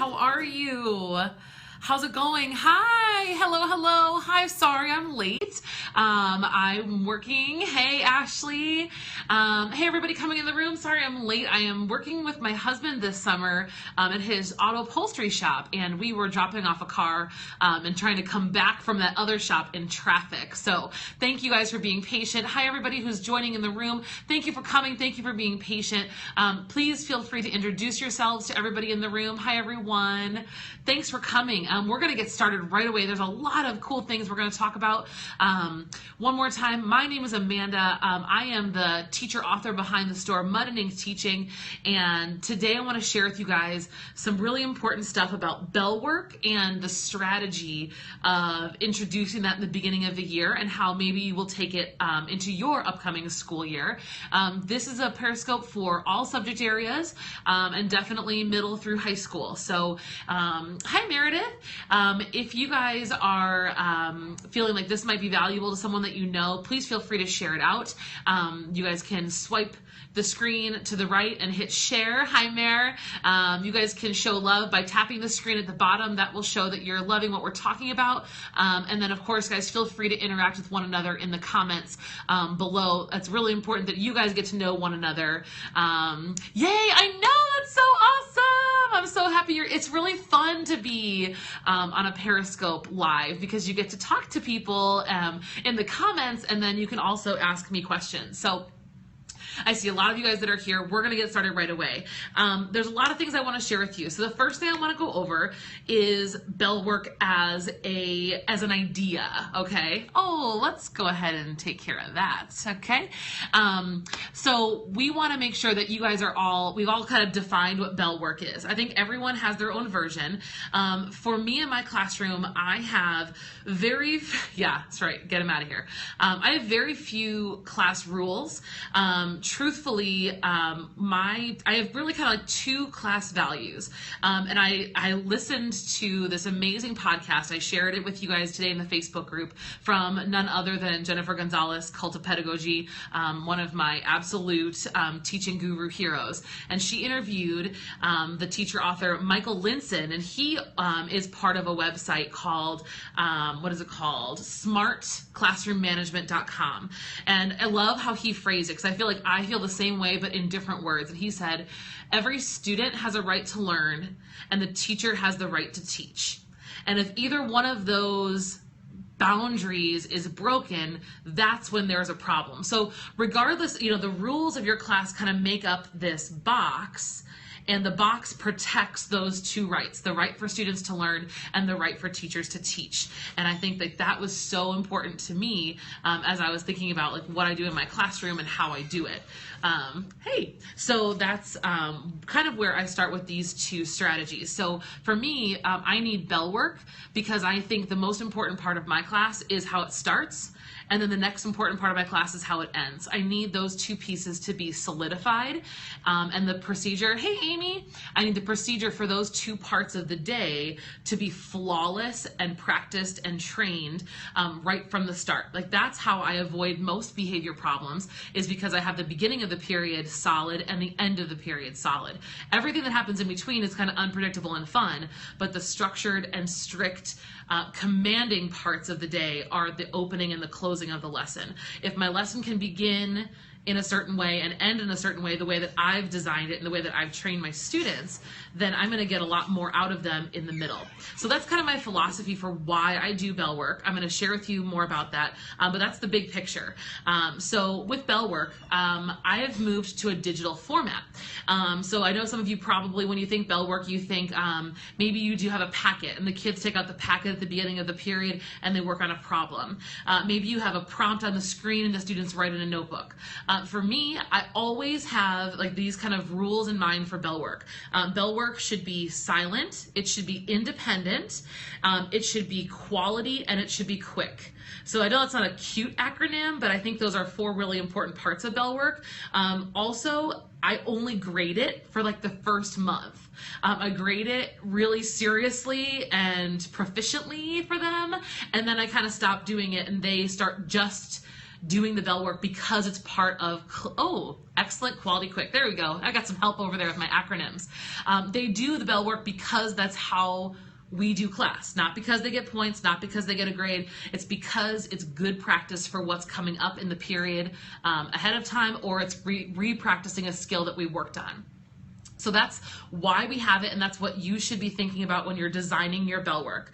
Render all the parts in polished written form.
How are you? How's it going? Hi, hello. Hi, sorry I'm late. I'm working. Hey, Ashley. Hey, everybody coming in the room. Sorry I'm late. I am working with my husband this summer at his auto upholstery shop, and we were dropping off a car and trying to come back from that other shop in traffic. So thank you guys for being patient. Hi, everybody who's joining in the room. Thank you for coming. Thank you for being patient. Please feel free to introduce yourselves to everybody in the room. Hi, everyone. Thanks for coming. We're going to get started right away. There's a lot of cool things we're going to talk about. One more time, my name is Amanda. I am the teacher author behind the store Mud and Ink Teaching, and today I want to share with you guys some really important stuff about bell work and the strategy of introducing that in the beginning of the year and how maybe you will take it into your upcoming school year. This is a Periscope for all subject areas and definitely middle through high school. So hi Meredith. If you guys are feeling like this might be valuable to someone that you know, please feel free to share it out. You guys can swipe the screen to the right and hit share. Hi Mare. You guys can show love by tapping the screen at the bottom. That will show that you're loving what we're talking about. And then of course, guys, feel free to interact with one another in the comments below. It's really important that you guys get to know one another. Yay, I know, that's so awesome. I'm so happy it's really fun to be on a Periscope live because you get to talk to people in the comments, and then you can also ask me questions. So I see a lot of you guys that are here. We're going to get started right away. There's a lot of things I want to share with you. So the first thing I want to go over is bell work as an idea, okay? Oh, let's go ahead and take care of that, okay? So we want to make sure that you guys we've all kind of defined what bell work is. I think everyone has their own version. For me in my classroom, I have yeah, that's right, get them out of here. I have very few class rules. Truthfully, I have really kind of like two class values. And I listened to this amazing podcast. I shared it with you guys today in the Facebook group from none other than Jennifer Gonzalez, Cult of Pedagogy, one of my absolute teaching guru heroes. And she interviewed the teacher author Michael Linson, and he is part of a website called, what is it called? smartclassroommanagement.com. And I love how he phrased it, because I feel like I feel the same way, but in different words. And he said, every student has a right to learn, and the teacher has the right to teach. And if either one of those boundaries is broken, that's when there's a problem. So regardless, the rules of your class kind of make up this box, and the box protects those two rights, the right for students to learn and the right for teachers to teach. And I think that was so important to me as I was thinking about like what I do in my classroom and how I do it. Hey, so that's kind of where I start with these two strategies. So for me, I need bell work because I think the most important part of my class is how it starts. And then the next important part of my class is how it ends. I need those two pieces to be solidified. And the procedure, hey Amy, I need the procedure for those two parts of the day to be flawless and practiced and trained right from the start. Like that's how I avoid most behavior problems, is because I have the beginning of the period solid and the end of the period solid. Everything that happens in between is kind of unpredictable and fun, but the structured and strict commanding parts of the day are the opening and the closing of the lesson. If my lesson can begin in a certain way and end in a certain way, the way that I've designed it and the way that I've trained my students, then I'm going to get a lot more out of them in the middle. So that's kind of my philosophy for why I do bell work. I'm going to share with you more about that, but that's the big picture. So with bell work, I have moved to a digital format. So I know some of you probably, when you think bell work, you think maybe you do have a packet and the kids take out the packet at the beginning of the period and they work on a problem. Maybe you have a prompt on the screen and the students write in a notebook. For me, I always have like these kind of rules in mind for bell work. Bell work should be silent, it should be independent, it should be quality, and it should be quick. So I know it's not a cute acronym, but I think those are four really important parts of bell work. Also, I only grade it for like the first month. I grade it really seriously and proficiently for them, and then I kind of stop doing it and they start just doing the bell work because it's part of, oh, excellent, quality, quick. There we go. I got some help over there with my acronyms. They do the bell work because that's how we do class, not because they get points, not because they get a grade. It's because it's good practice for what's coming up in the period ahead of time, or it's re-practicing a skill that we worked on. So that's why we have it, and that's what you should be thinking about when you're designing your bell work.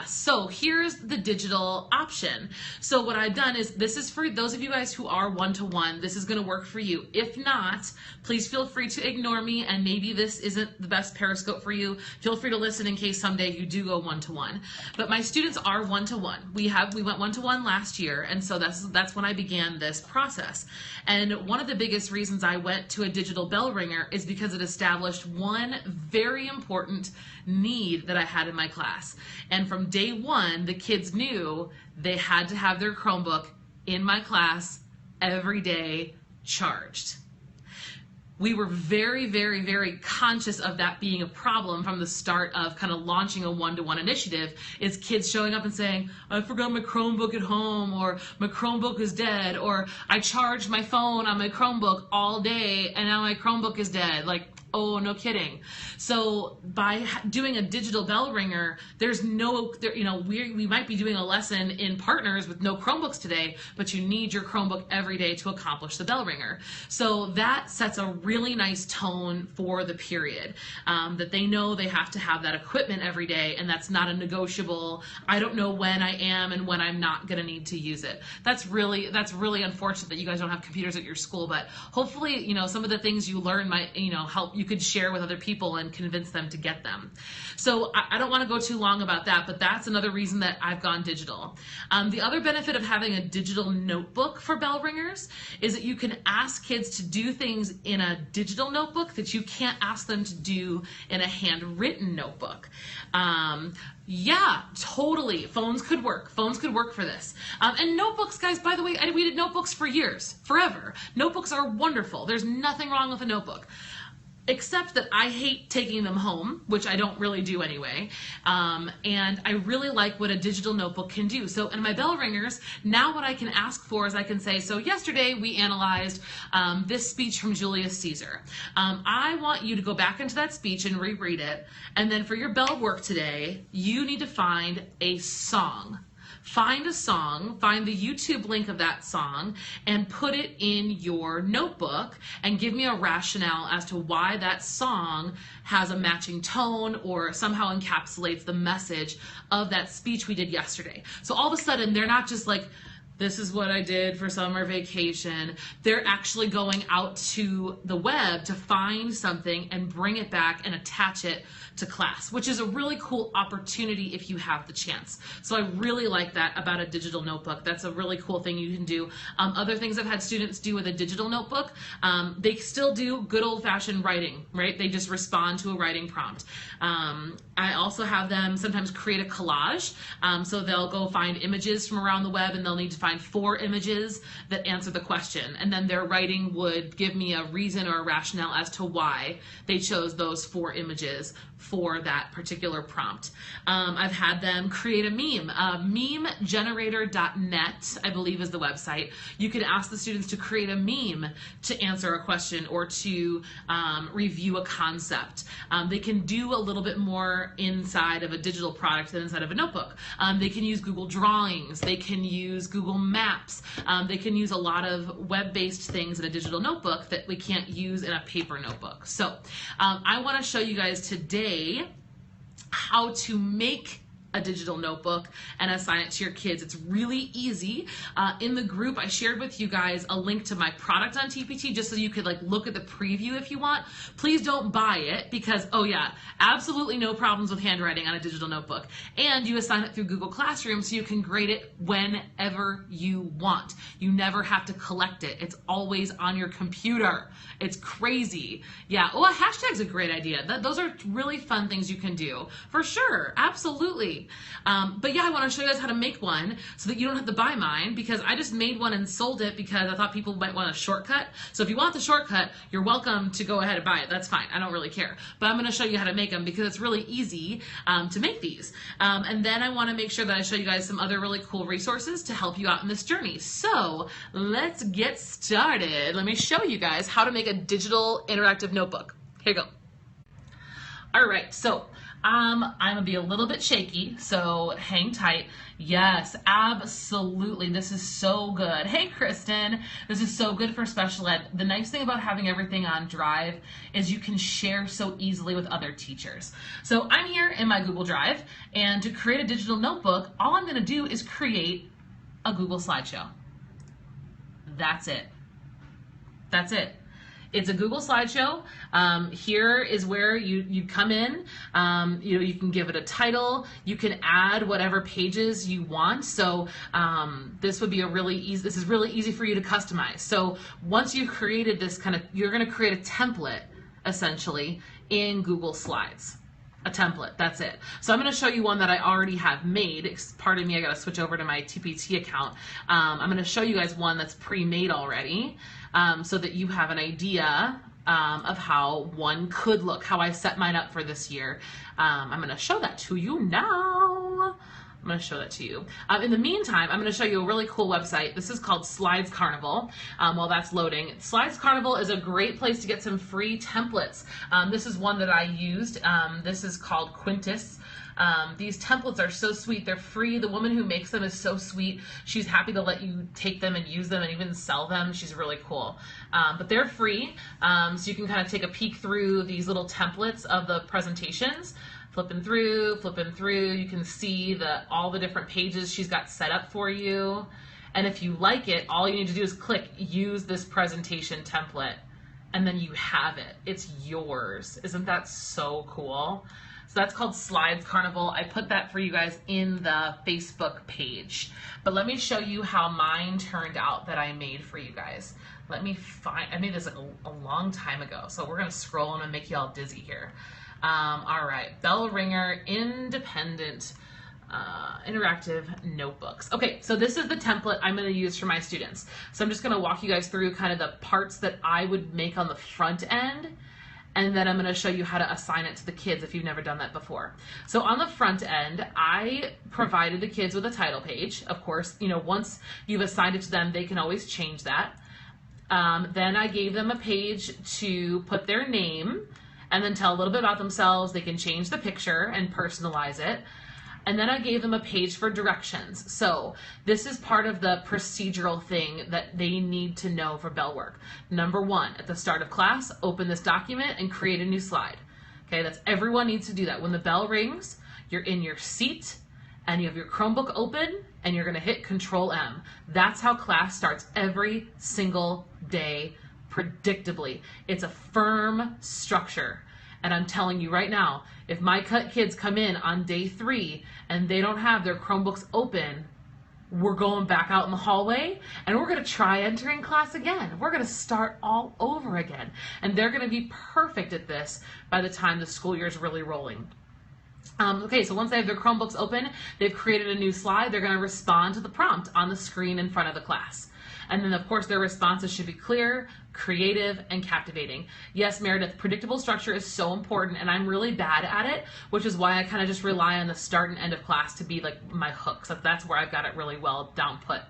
So here's the digital option. So what I've done is, this is for those of you guys who are one-to-one, this is gonna work for you. If not, please feel free to ignore me, and maybe this isn't the best Periscope for you. Feel free to listen in case someday you do go one-to-one. But my students are one-to-one. We went one-to-one last year, and so that's when I began this process. And one of the biggest reasons I went to a digital bell ringer is because it established one very important need that I had in my class. And from day one, the kids knew they had to have their Chromebook in my class every day charged. We were very, very, very conscious of that being a problem from the start of kind of launching a one-to-one initiative, is kids showing up and saying, I forgot my Chromebook at home, or my Chromebook is dead, or I charged my phone on my Chromebook all day and now my Chromebook is dead. Like, oh, no kidding. So by doing a digital bell ringer, there's no, we might be doing a lesson in partners with no Chromebooks today, but you need your Chromebook every day to accomplish the bell ringer. So that sets a really nice tone for the period, that they know they have to have that equipment every day, and that's not a negotiable, I don't know when I am and when I'm not gonna need to use it. That's really unfortunate that you guys don't have computers at your school, but hopefully, some of the things you learn might, help you could share with other people and convince them to get them. So I don't want to go too long about that, but that's another reason that I've gone digital. The other benefit of having a digital notebook for bell ringers is that you can ask kids to do things in a digital notebook that you can't ask them to do in a handwritten notebook. Yeah, totally. Phones could work. Phones could work for this. And notebooks, guys, by the way, we did notebooks for years, forever. Notebooks are wonderful. There's nothing wrong with a notebook, except that I hate taking them home, which I don't really do anyway. And I really like what a digital notebook can do. So in my bell ringers, now what I can ask for is I can say, so yesterday we analyzed this speech from Julius Caesar. I want you to go back into that speech and reread it. And then for your bell work today, you need to find a song. Find a song, find the YouTube link of that song, and put it in your notebook, and give me a rationale as to why that song has a matching tone or somehow encapsulates the message of that speech we did yesterday. So all of a sudden, they're not just like, this is what I did for summer vacation. They're actually going out to the web to find something and bring it back and attach it to class, which is a really cool opportunity if you have the chance. So I really like that about a digital notebook. That's a really cool thing you can do. Other things I've had students do with a digital notebook, they still do good old-fashioned writing, right? They just respond to a writing prompt. I also have them sometimes create a collage. So they'll go find images from around the web, and they'll need to find 4 images that answer the question. And then their writing would give me a reason or a rationale as to why they chose those 4 images for that particular prompt. I've had them create a meme. Memegenerator.net, I believe, is the website. You can ask the students to create a meme to answer a question or to review a concept. They can do a little bit more inside of a digital product than inside of a notebook. They can use Google Drawings. They can use Google Maps. They can use a lot of web-based things in a digital notebook that we can't use in a paper notebook. So I want to show you guys today how to make a digital notebook and assign it to your kids. It's really easy. In the group, I shared with you guys a link to my product on TPT just so you could look at the preview if you want. Please don't buy it because, oh yeah, absolutely no problems with handwriting on a digital notebook. And you assign it through Google Classroom so you can grade it whenever you want. You never have to collect it. It's always on your computer. It's crazy. Yeah, well, a hashtag's a great idea. Those are really fun things you can do. For sure, absolutely. great. But yeah, I want to show you guys how to make one so that you don't have to buy mine, because I just made one and sold it because I thought people might want a shortcut. So if you want the shortcut, you're welcome to go ahead and buy it. That's fine. I don't really care. But I'm going to show you how to make them because it's really easy to make these. And then I want to make sure that I show you guys some other really cool resources to help you out in this journey. So let's get started. Let me show you guys how to make a digital interactive notebook. Here you go. All right, so I'm gonna be a little bit shaky, so hang tight. Yes, absolutely, this is so good. Hey, Kristen, this is so good for special ed. The nice thing about having everything on Drive is you can share so easily with other teachers. So I'm here in my Google Drive, and to create a digital notebook, all I'm gonna do is create a Google slideshow. That's it. That's it. It's a Google slideshow. Here is where you come in. You can give it a title. You can add whatever pages you want. So this would be this is really easy for you to customize. So once you've created this you're going to create a template essentially in Google Slides. A template, that's it. So I'm going to show you one that I already have made. Pardon me, I got to switch over to my TPT account. I'm going to show you guys one that's pre-made already, so that you have an idea of how one could look, how I set mine up for this year. I'm going to show that to you now. I'm going to show that to you. In the meantime, I'm going to show you a really cool website. This is called Slides Carnival. While that's loading, Slides Carnival is a great place to get some free templates. This is one that I used. This is called Quintus. These templates are so sweet. They're free. The woman who makes them is so sweet. She's happy to let you take them and use them and even sell them. She's really cool. But they're free, so you can kind of take a peek through these little templates of the presentations. Flipping through, you can see all the different pages she's got set up for you. And if you like it, all you need to do is click use this presentation template, and then you have it. It's yours. Isn't that so cool? So that's called Slides Carnival. I put that for you guys in the Facebook page. But let me show you how mine turned out that I made for you guys. I made this a long time ago, so we're gonna scroll and make you all dizzy here. All right, bell ringer, independent, interactive notebooks. Okay, so this is the template I'm going to use for my students. So I'm just going to walk you guys through kind of the parts that I would make on the front end, and then I'm going to show you how to assign it to the kids if you've never done that before. So on the front end, I provided the kids with a title page. Of course, once you've assigned it to them, they can always change that. Then I gave them a page to put their name, and then tell a little bit about themselves. They can change the picture and personalize it. And then I gave them a page for directions. So this is part of the procedural thing that they need to know for bell work. Number one, at the start of class, open this document and create a new slide. Okay, everyone needs to do that. When the bell rings, you're in your seat and you have your Chromebook open and you're gonna hit Control-M. That's how class starts every single day, predictably. It's a firm structure. And I'm telling you right now, if my kids come in on day 3 and they don't have their Chromebooks open, we're going back out in the hallway and we're gonna try entering class again. We're gonna start all over again. And they're gonna be perfect at this by the time the school year is really rolling. Okay, so once they have their Chromebooks open, they've created a new slide, they're gonna respond to the prompt on the screen in front of the class. And then, of course, their responses should be clear, creative, and captivating. Yes, Meredith, predictable structure is so important, and I'm really bad at it, which is why I kind of just rely on the start and end of class to be like my hooks. So that's where I've got it really well down put.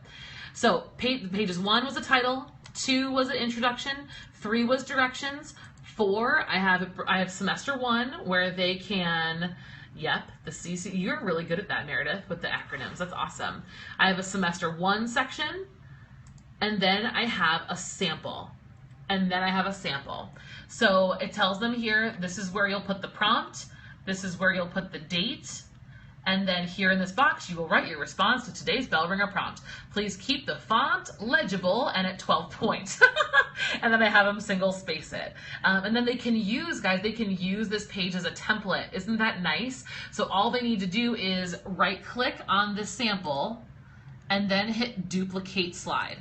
So pages 1 was a title, 2 was an introduction, 3 was directions, 4, I have semester 1 where they can. Yep, the CC. You're really good at that, Meredith, with the acronyms. That's awesome. I have a semester 1 section. And then I have a sample, and then I have a sample. So it tells them here, this is where you'll put the prompt, this is where you'll put the date, and then here in this box, you will write your response to today's bell ringer prompt. Please keep the font legible and at 12 points. And then I have them single space it. And then they can use this page as a template. Isn't that nice? So all they need to do is right click on the sample and then hit duplicate slide.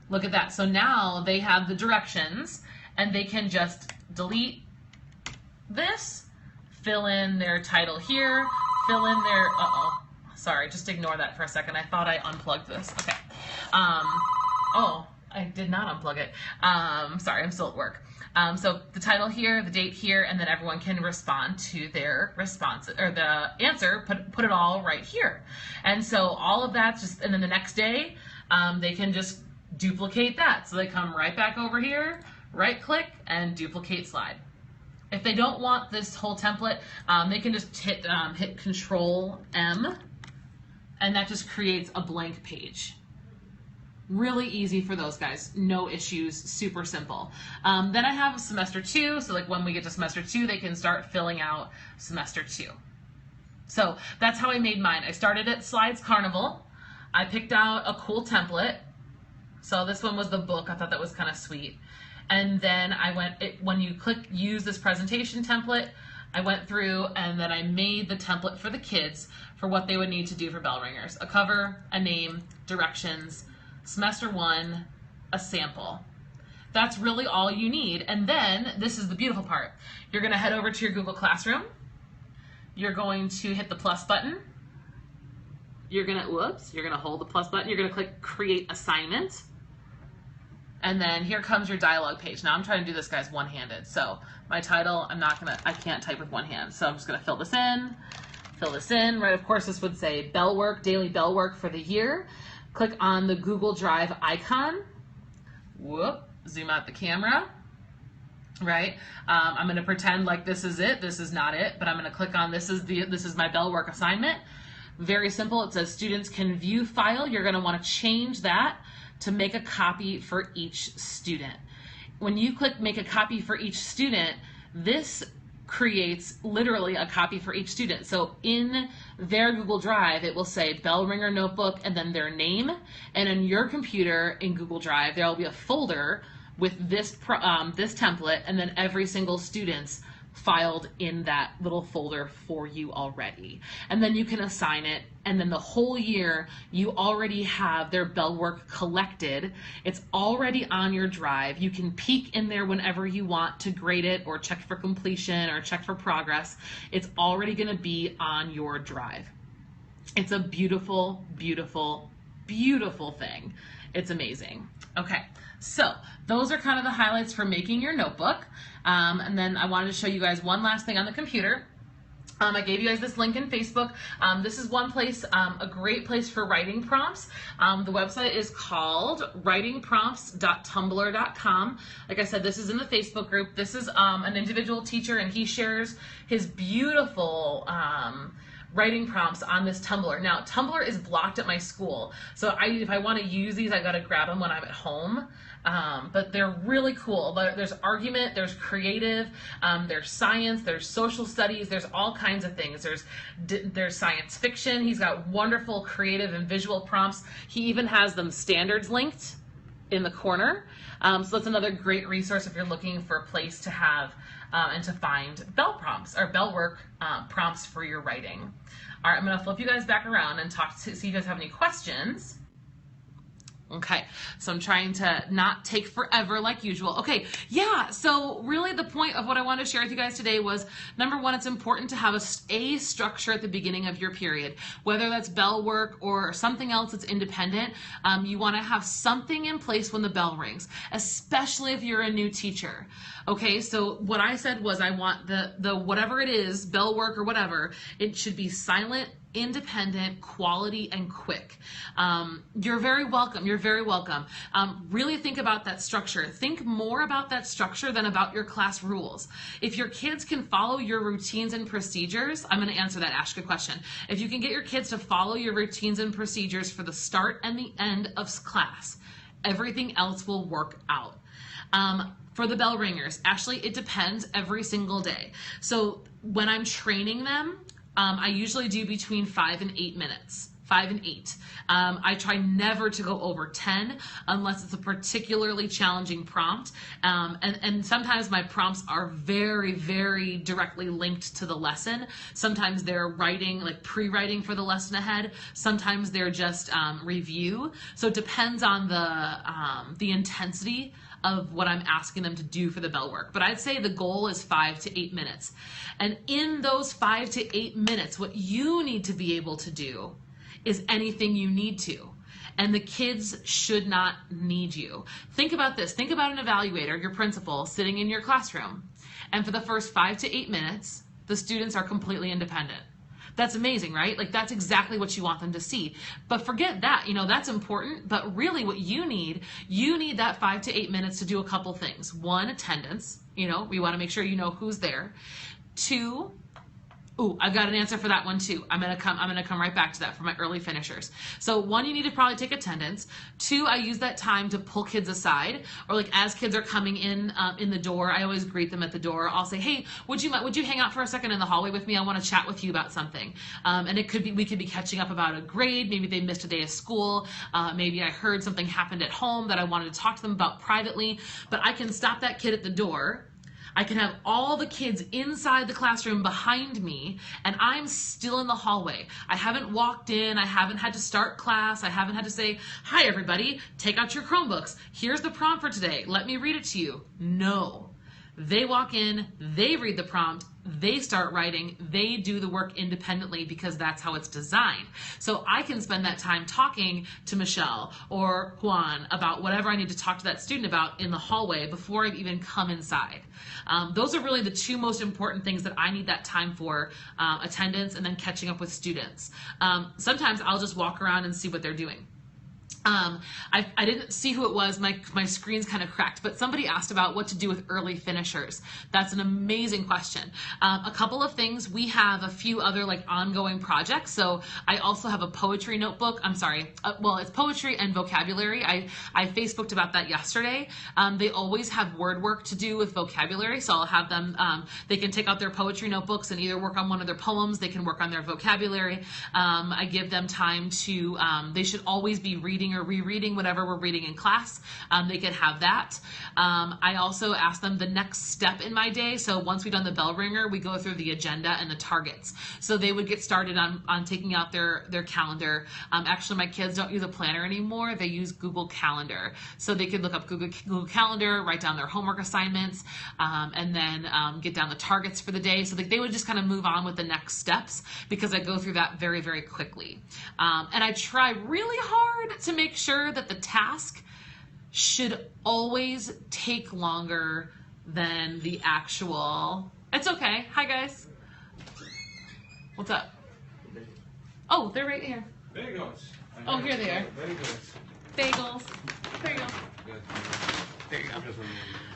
Look at that. So now they have the directions and they can just delete this, fill in their title here, fill in their, sorry, just ignore that for a second. I thought I unplugged this. Okay. Oh, I did not unplug it. Sorry, I'm still at work. So the title here, the date here, and then everyone can respond to their response or the answer, put it all right here. And so all of that's just, and then the next day, they can just duplicate that. So they come right back over here, right click, and duplicate slide. If they don't want this whole template, they can just hit Control M, and that just creates a blank page. Really easy for those guys, no issues, super simple. Then I have semester 2, so like when we get to semester 2, they can start filling out semester 2. So that's how I made mine. I started at Slides Carnival. I picked out a cool template. So this one was the book. I thought that was kind of sweet. And then I when you click use this presentation template, I went through and then I made the template for the kids for what they would need to do for bell ringers. A cover, a name, directions, semester 1, a sample. That's really all you need. And then this is the beautiful part. You're going to head over to your Google Classroom. You're going to hit the plus button. You're going to hold the plus button. You're going to click create assignment. And then here comes your dialog page. Now I'm trying to do this, guys, one-handed. So my title, I can't type with one hand. So I'm just going to fill this in, right? Of course, this would say bell work, daily bell work for the year. Click on the Google Drive icon. Whoop, zoom out the camera, right? I'm going to pretend like this is it. This is not it, but I'm going to click on this is my bell work assignment. Very simple. It says students can view file. You're going to want to change that to make a copy for each student. When you click make a copy for each student, this creates literally a copy for each student. So in their Google Drive, it will say bell ringer notebook and then their name. And in your computer in Google Drive, there will be a folder with this template, and then every single student's filed in that little folder for you already. And then you can assign it, and then the whole year you already have their bell work collected. It's already on your drive. You can peek in there whenever you want to grade it or check for completion or check for progress. It's already going to be on your drive. It's a beautiful, beautiful, beautiful thing. It's amazing. Okay, so those are kind of the highlights for making your notebook. And then I wanted to show you guys one last thing on the computer. I gave you guys this link in Facebook. This is one place, a great place for writing prompts. The website is called writingprompts.tumblr.com. Like I said, this is in the Facebook group. This is an individual teacher, and he shares his beautiful writing prompts on this Tumblr. Now, Tumblr is blocked at my school, so if I want to use these, I got to grab them when I'm at home. But they're really cool. There's argument, there's creative, there's science, there's social studies, there's all kinds of things. There's science fiction. He's got wonderful creative and visual prompts. He even has them standards linked in the corner. So that's another great resource if you're looking for a place to have and to find bell prompts or bell work prompts for your writing. All right, I'm going to flip you guys back around and see if you guys have any questions. Okay, so I'm trying to not take forever like usual. Okay, yeah, so really the point of what I wanted to share with you guys today was, number one, it's important to have a structure at the beginning of your period. Whether that's bell work or something else that's independent, you want to have something in place when the bell rings, especially if you're a new teacher. Okay, so what I said was I want the whatever it is, bell work or whatever, it should be silent, independent, quality, and quick. You're very welcome. You're very welcome. Really think about that structure. Think more about that structure than about your class rules. If your kids can follow your routines and procedures, I'm going to answer that. Ask a question. If you can get your kids to follow your routines and procedures for the start and the end of class, everything else will work out. For the bell ringers, actually, it depends every single day. So when I'm training them, I usually do between 5 and 8 minutes. 5 and 8. I try never to go over 10 unless it's a particularly challenging prompt. And sometimes my prompts are very, very directly linked to the lesson. Sometimes they're writing, like pre-writing for the lesson ahead. Sometimes they're just review. So it depends on the intensity of what I'm asking them to do for the bell work. But I'd say the goal is 5 to 8 minutes. And in those 5 to 8 minutes, what you need to be able to do is anything you need to. And the kids should not need you. Think about this. Think about an evaluator, your principal, sitting in your classroom. And for the first 5 to 8 minutes, the students are completely independent. That's amazing, right? Like, that's exactly what you want them to see. But forget that, that's important. But really what you need that 5 to 8 minutes to do a couple things. 1, attendance. We want to make sure you know who's there. 2, ooh, I've got an answer for that one too. I'm gonna come right back to that for my early finishers. So 1, you need to probably take attendance. 2, I use that time to pull kids aside, or like as kids are coming in the door, I always greet them at the door. I'll say, hey, would you hang out for a second in the hallway with me? I want to chat with you about something. And we could be catching up about a grade. Maybe they missed a day of school. Maybe I heard something happened at home that I wanted to talk to them about privately. But I can stop that kid at the door. I can have all the kids inside the classroom behind me, and I'm still in the hallway. I haven't walked in. I haven't had to start class. I haven't had to say, hi, everybody, take out your Chromebooks. Here's the prompt for today. Let me read it to you. No. They walk in, they read the prompt, they start writing, they do the work independently because that's how it's designed. So I can spend that time talking to Michelle or Juan about whatever I need to talk to that student about in the hallway before I've even come inside. Those are really the 2 most important things that I need that time for, attendance and then catching up with students. Sometimes I'll just walk around and see what they're doing. I didn't see who it was. My screen's kind of cracked, but somebody asked about what to do with early finishers. That's an amazing question. A couple of things. We have a few other ongoing projects. So I also have a poetry notebook. I'm sorry. Well, it's poetry and vocabulary. I Facebooked about that yesterday. They always have word work to do with vocabulary. So I'll have them, they can take out their poetry notebooks and either work on one of their poems. They can work on their vocabulary. I give them time to, they should always be reading or rereading whatever we're reading in class. They could have that. I also ask them the next step in my day. So once we've done the bell ringer, we go through the agenda and the targets. So they would get started on taking out their calendar. Actually, my kids don't use a planner anymore. They use Google Calendar. So they could look up Google Calendar, write down their homework assignments, and then get down the targets for the day. So they would just kind of move on with the next steps because I go through that very, very quickly. And I try really hard to make sure that the task should always take longer than the actual. It's okay. Hi, guys. What's up? Oh, they're right here. Bagels. Oh, here they are. Bagels. There you go. There you go.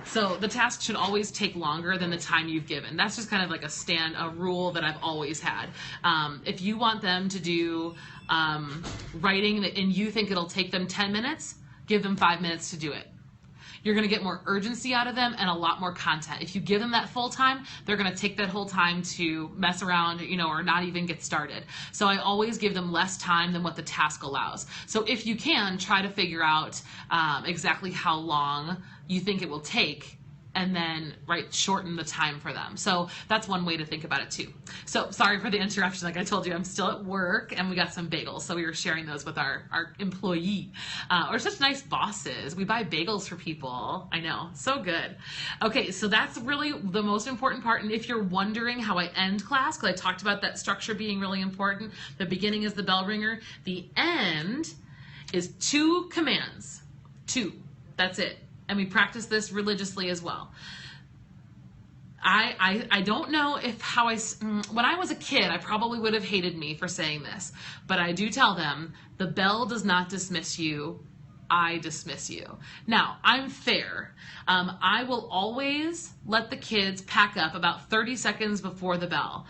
So the task should always take longer than the time you've given. That's just kind of like a rule that I've always had. If you want them to do writing and you think it'll take them 10 minutes, give them 5 minutes to do it. You're going to get more urgency out of them and a lot more content. If you give them that full time, they're going to take that whole time to mess around, or not even get started. So I always give them less time than what the task allows. So if you can, try to figure out exactly how long you think it will take, and then shorten the time for them. So that's one way to think about it too. So sorry for the interruption. Like I told you, I'm still at work and we got some bagels. So we were sharing those with our employee. We're such nice bosses. We buy bagels for people. I know, so good. Okay, so that's really the most important part. And if you're wondering how I end class, because I talked about that structure being really important, the beginning is the bell ringer. The end is 2 commands. 2, that's it. And we practice this religiously as well. I don't know when I was a kid, I probably would have hated me for saying this, but I do tell them, the bell does not dismiss you, I dismiss you. Now, I'm fair. I will always let the kids pack up about 30 seconds before the bell,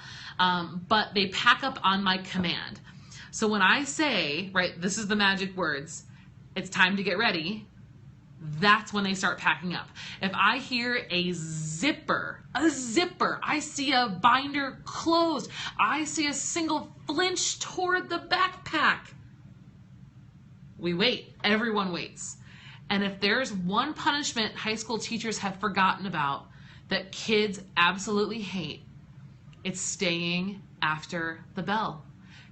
but they pack up on my command. So when I say, this is the magic words, it's time to get ready, that's when they start packing up. If I hear a zipper, I see a binder closed, I see a single flinch toward the backpack, we wait. Everyone waits. And if there's one punishment high school teachers have forgotten about that kids absolutely hate, it's staying after the bell.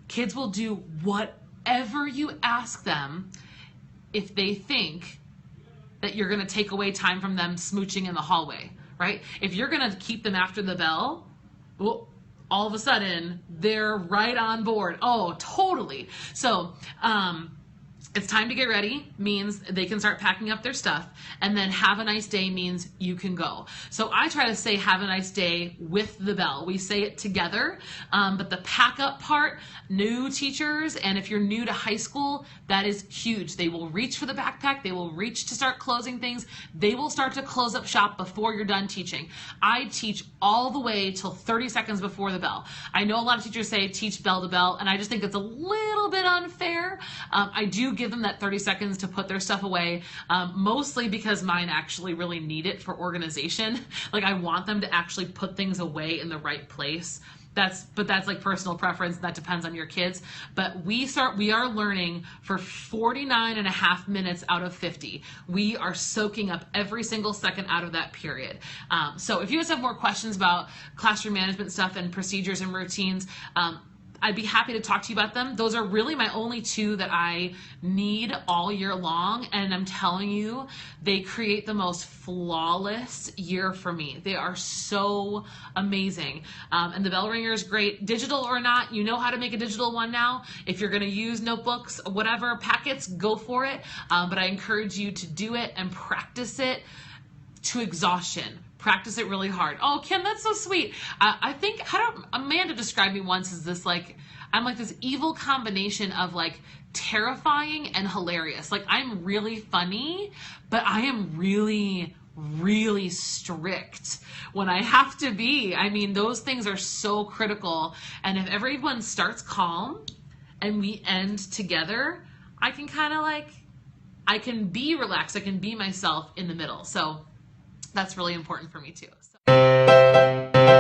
Kids will do whatever you ask them if they think that you're going to take away time from them smooching in the hallway, right? If you're going to keep them after the bell, well, all of a sudden they're right on board. Oh, totally. So, it's time to get ready means they can start packing up their stuff, and then have a nice day means you can go. So I try to say have a nice day with the bell. We say it together, but the pack up part, new teachers, and if you're new to high school, that is huge. They will reach for the backpack. They will reach to start closing things. They will start to close up shop before you're done teaching. I teach all the way till 30 seconds before the bell. I know a lot of teachers say teach bell to bell, and I just think it's a little bit unfair. I do give them that 30 seconds to put their stuff away, mostly because mine actually really need it for organization. Like, I want them to actually put things away in the right place. But that's like personal preference. That depends on your kids. But we are learning for 49 and a half minutes out of 50. We are soaking up every single second out of that period. So if you guys have more questions about classroom management stuff and procedures and routines, I'd be happy to talk to you about them. Those are really my only two that I need all year long, and I'm telling you, they create the most flawless year for me. They are so amazing. And the bell ringer is great. Digital or not, you know how to make a digital one now. If you're gonna use notebooks, whatever, packets, go for it. But I encourage you to do it and practice it to exhaustion. Practice it really hard. Oh, Kim, that's so sweet. I think, Amanda described me once as this, like, I'm like this evil combination of like terrifying and hilarious. Like, I'm really funny, but I am really, really strict when I have to be. I mean, those things are so critical. And if everyone starts calm and we end together, I can kind of like, I can be relaxed. I can be myself in the middle. So that's really important for me too. So.